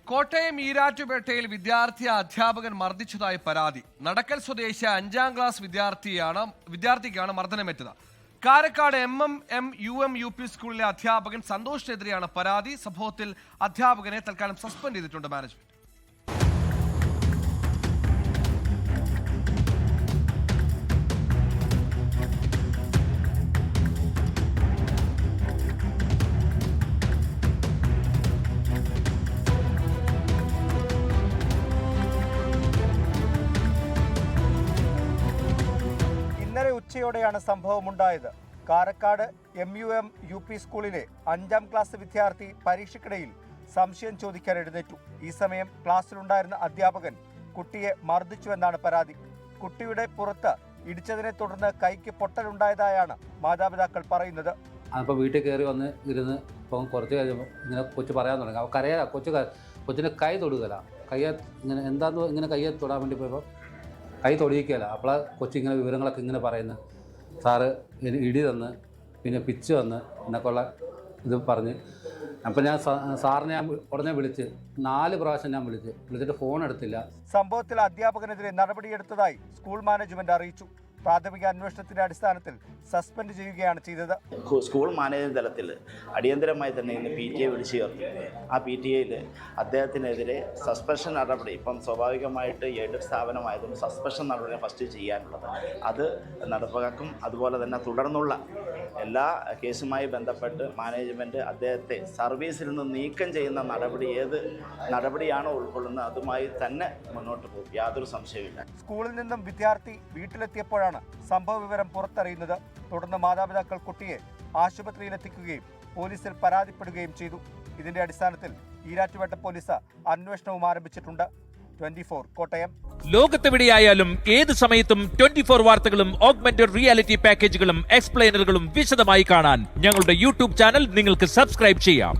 കോട്ടയം ഈരാറ്റുപേട്ടയിൽ വിദ്യാർത്ഥിയെ അധ്യാപകൻ മർദ്ദിച്ചതായി പരാതി. നടക്കൽ സ്വദേശി 5ാം ക്ലാസ് വിദ്യാർത്ഥിക്കാണ് മർദ്ദനമേറ്റത്. കാരക്കാട് MMM UM UP സ്കൂളിലെ അധ്യാപകൻ സന്തോഷിനെതിരെയാണ് പരാതി. സംഭവത്തിൽ അധ്യാപകനെ തൽക്കാലം സസ്പെൻഡ് ചെയ്തിട്ടുണ്ട് മാനേജ്മെന്റ്. ഇന്നലെ ഉച്ചയോടെയാണ് സംഭവമുണ്ടായത്. കാരക്കാട് MUM UP സ്കൂളിലെ 5ാം ക്ലാസ് വിദ്യാർത്ഥി പരീക്ഷയ്ക്കിടയിൽ സംശയം ചോദിക്കാൻ എഴുന്നേറ്റു. ഈ സമയം ക്ലാസ്സിലുണ്ടായിരുന്ന അധ്യാപകൻ കുട്ടിയെ മർദ്ദിച്ചുവെന്നാണ് പരാതി. കുട്ടിയുടെ പുറത്ത് ഇടിച്ചതിനെ തുടർന്ന് കൈക്ക് പൊട്ടലുണ്ടായതായാണ് മാതാപിതാക്കൾ പറയുന്നത്. അപ്പോൾ വീട്ടിൽ കയറി വന്ന് ഇരുന്ന് ഇപ്പം കുറച്ച് കഴിയുമ്പോൾ ഇങ്ങനെ കൊച്ചു പറയാൻ തുടങ്ങി. അപ്പോൾ കരയാ കൊച്ചിൻ്റെ കൈ തൊടുകയില്ല. കയ്യെ ഇങ്ങനെ എന്താന്ന് ഇങ്ങനെ കയ്യെ തൊടാൻ വേണ്ടി പോയപ്പോൾ കൈ തൊടിയിക്കുകയില്ല. അപ്പോൾ കൊച്ചിങ്ങനെ വിവരങ്ങളൊക്കെ ഇങ്ങനെ പറയുന്നത്, സാറ് ഇടി തന്ന് പിന്നെ പിച്ച് തന്ന് എന്നൊക്കെയുള്ള ഇത് പറഞ്ഞ്. അപ്പം ഞാൻ സാറിനെ ഉടനെ വിളിച്ച് 4 പ്രാവശ്യം ഞാൻ വിളിച്ചിട്ട് ഫോൺ എടുത്തില്ല. സംഭവത്തിൽ അധ്യാപകനെതിരെ നടപടിയെടുത്തതായി സ്കൂൾ മാനേജ്മെന്റ് അറിയിച്ചു. പ്രാഥമിക അന്വേഷണത്തിന്റെ അടിസ്ഥാനത്തിൽ സസ്പെൻഡ് ചെയ്യുകയാണ് ചെയ്തത്. സ്കൂൾ മാനേജ്മെന്റ് തലത്തിൽ അടിയന്തരമായി തന്നെ ഇന്ന് PTA വിളിച്ചു ചേർത്തി. ആ PTAയിൽ അദ്ദേഹത്തിനെതിരെ സസ്പെൻഷൻ നടപടി, ഇപ്പം സ്വാഭാവികമായിട്ട് എയ്ഡഡ് സ്ഥാപനമായതുകൊണ്ട് സസ്പെൻഷൻ നടപടി ഫസ്റ്റ് ചെയ്യാനുള്ളത് അത് നടപ്പാക്കും. അതുപോലെ തന്നെ തുടർന്നുള്ള എല്ലാ കേസുമായി ബന്ധപ്പെട്ട് മാനേജ്മെൻറ്റ് അദ്ദേഹത്തെ സർവീസിൽ നിന്ന് നീക്കം ചെയ്യുന്ന നടപടി ഏത് നടപടിയാണോ ഉൾക്കൊള്ളുന്നത് അതുമായി തന്നെ മുന്നോട്ട് പോകും, യാതൊരു സംശയമില്ല. സ്കൂളിൽ നിന്നും വിദ്യാർത്ഥി വീട്ടിലെത്തിയപ്പോഴാണ് സംഭവ വിവരം പുറത്തറിയുന്നത്. തുടർന്ന് മാതാപിതാക്കൾ കുട്ടിയെ ആശുപത്രിയിലെത്തിക്കുകയും പോലീസിൽ പരാതിപ്പെടുകയും ചെയ്തു. ഇതിന്റെ അടിസ്ഥാനത്തിൽ ഈരാറ്റുപേട്ട പോലീസ് അന്വേഷണവും ആരംഭിച്ചിട്ടുണ്ട്. 24 കോട്ടയം. ലോകത്തെവിടെയായാലും ഏത് സമയത്തും 24 വാർത്തകളും ഓഗ്മെന്റഡ് റിയാലിറ്റി പാക്കേജുകളും എക്സ്പ്ലെയിനറുകളും വിശദമായി കാണാൻ ഞങ്ങളുടെ YouTube ചാനൽ നിങ്ങൾക്ക് സബ്സ്ക്രൈബ് ചെയ്യാം.